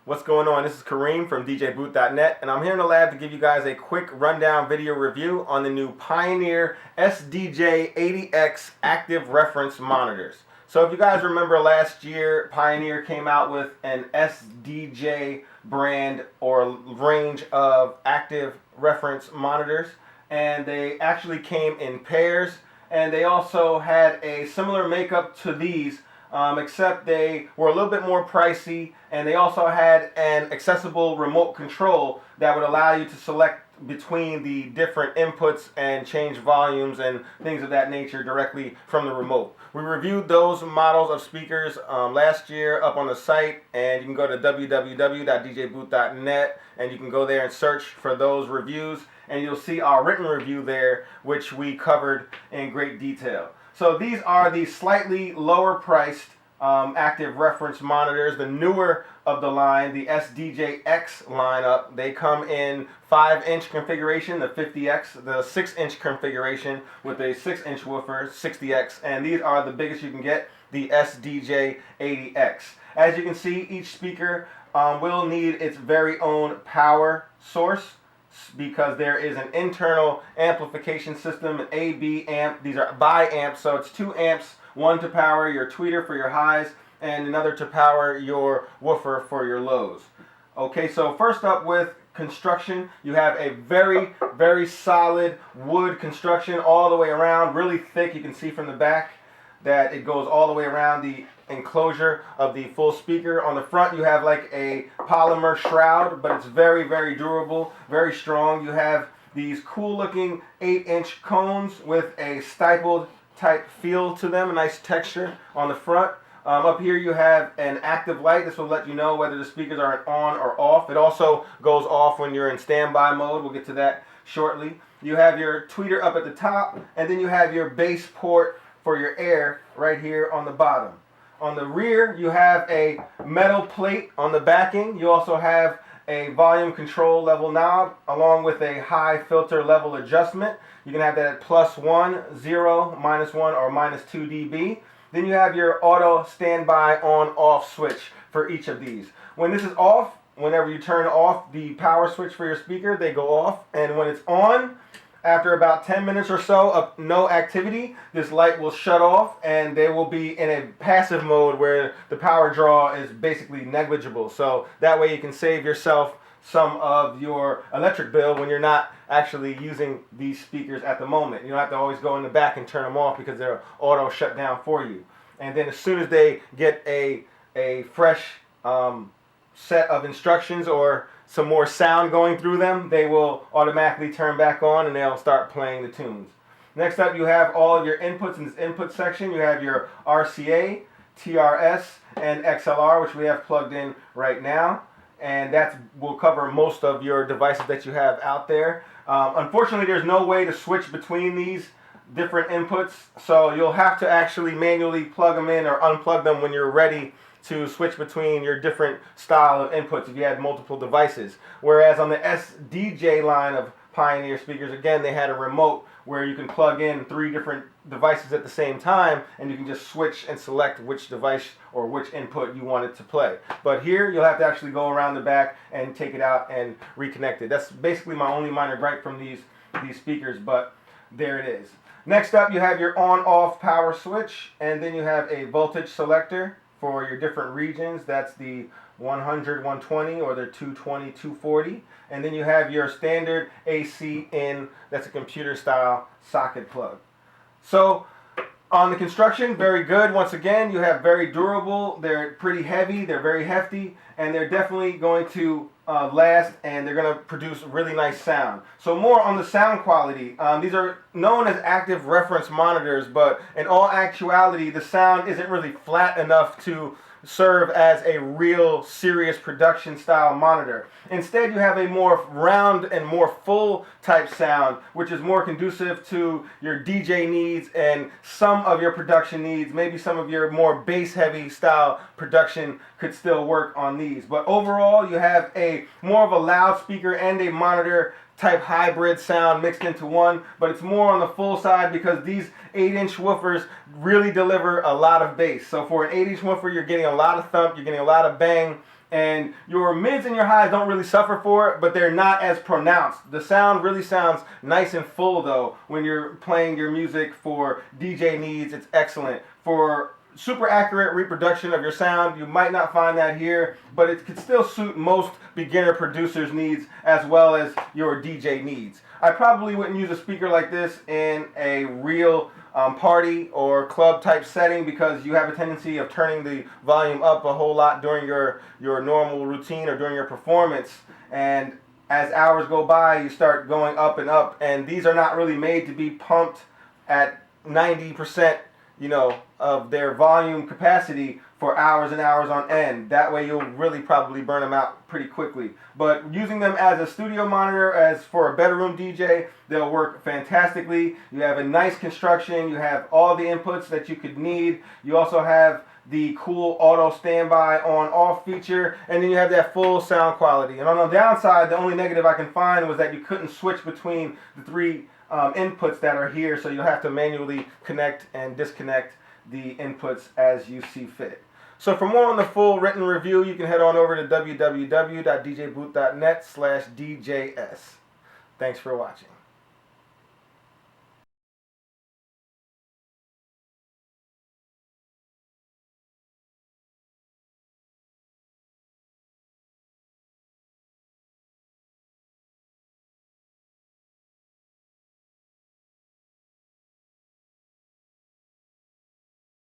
What's going on? This is Kareem from DJbooth.net, and I'm here in the lab to give you guys a quick rundown video review on the new Pioneer S-DJ80X active reference monitors. So if you guys remember last year, Pioneer came out with an S-DJ brand or range of active reference monitors, and they actually came in pairs, and they also had a similar makeup to these, except they were a little bit more pricey, and they also had an accessible remote control that would allow you to select between the different inputs and change volumes and things of that nature directly from the remote. We reviewed those models of speakers last year up on the site, and you can go to www.djbooth.net and you can go there and search for those reviews, and you'll see our written review there, which we covered in great detail. So these are the slightly lower priced active reference monitors, the newer of the line, the S-DJ80X lineup. They come in 5-inch configuration, the 50X, the 6-inch configuration with a 6-inch woofer, 60X, and these are the biggest you can get, the S-DJ80X. As you can see, each speaker will need its very own power source, because there is an internal amplification system, an A/B amp. These are bi-amps, so it's 2 amps, one to power your tweeter for your highs and another to power your woofer for your lows. Okay, so first up with construction, you have a very, very solid wood construction all the way around, really thick. You can see from the back that it goes all the way around the enclosure of the full speaker. On the front you have like a polymer shroud, but it's very, very durable, very strong. You have these cool looking 8-inch cones with a stippled type feel to them, a nice texture on the front. Up here you have an active light. This will let you know whether the speakers are on or off. It also goes off when you're in standby mode. We'll get to that shortly. You have your tweeter up at the top, and then you have your bass port for your air right here on the bottom. On the rear, you have a metal plate on the backing. You also have a volume control level knob along with a high filter level adjustment. You can have that at +1, 0, -1, or -2 dB. Then you have your auto standby on-off switch for each of these. When this is off, whenever you turn off the power switch for your speaker, they go off. And when it's on, after about 10 minutes or so of no activity, this light will shut off, and they will be in a passive mode where the power draw is basically negligible. So that way you can save yourself some of your electric bill when you're not actually using these speakers at the moment. You don't have to always go in the back and turn them off because they're auto shut down for you. And then as soon as they get a fresh set of instructions or some more sound going through them, they will automatically turn back on and they'll start playing the tunes. Next up, you have all of your inputs in this input section. You have your RCA, TRS, and XLR, which we have plugged in right now, and that will cover most of your devices that you have out there. Unfortunately, there's no way to switch between these different inputs, so you'll have to actually manually plug them in or unplug them when you're ready to switch between your different style of inputs if you had multiple devices. Whereas on the S-DJ line of Pioneer speakers, again, they had a remote where you can plug in 3 different devices at the same time, and you can just switch and select which device or which input you want it to play. But here, you'll have to actually go around the back and take it out and reconnect it. That's basically my only minor gripe from these speakers, but there it is. Next up, you have your on-off power switch, and then you have a voltage selector for your different regions. That's the 100, 120, or the 220, 240. And then you have your standard AC in, that's a computer style socket plug. So on the construction, very good. Once again, you have very durable, they're pretty heavy, they're very hefty, and they're definitely going to last, and they're going to produce really nice sound. So more on the sound quality. These are known as active reference monitors, but in all actuality, the sound isn't really flat enough to serve as a real serious production style monitor. Instead, you have a more round and more full type sound, which is more conducive to your DJ needs and some of your production needs. Maybe some of your more bass heavy style production could still work on these. But overall, you have a more of a loudspeaker and a monitor type hybrid sound mixed into one, but it's more on the full side because these 8-inch woofers really deliver a lot of bass. So for an 8-inch woofer, you're getting a lot of thump, you're getting a lot of bang, And your mids and your highs don't really suffer for it, but they're not as pronounced. The sound really sounds nice and full though when you're playing your music for DJ needs. It's excellent. For super accurate reproduction of your sound, you might not find that here, but it could still suit most beginner producers' needs as well as your DJ needs. I probably wouldn't use a speaker like this in a real party or club type setting because you have a tendency of turning the volume up a whole lot during your normal routine or during your performance, and as hours go by you start going up and up, and these are not really made to be pumped at 90% of their volume capacity for hours and hours on end. That way you'll really probably burn them out pretty quickly. But using them as a studio monitor, as for a bedroom DJ, they'll work fantastically. You have a nice construction, you have all the inputs that you could need. You also have the cool auto standby on off feature, and then you have that full sound quality. And on the downside, the only negative I can find was that you couldn't switch between the three inputs that are here, so you'll have to manually connect and disconnect the inputs as you see fit. So for more on the full written review, you can head on over to www.djbooth.net/DJS. Thanks for watching.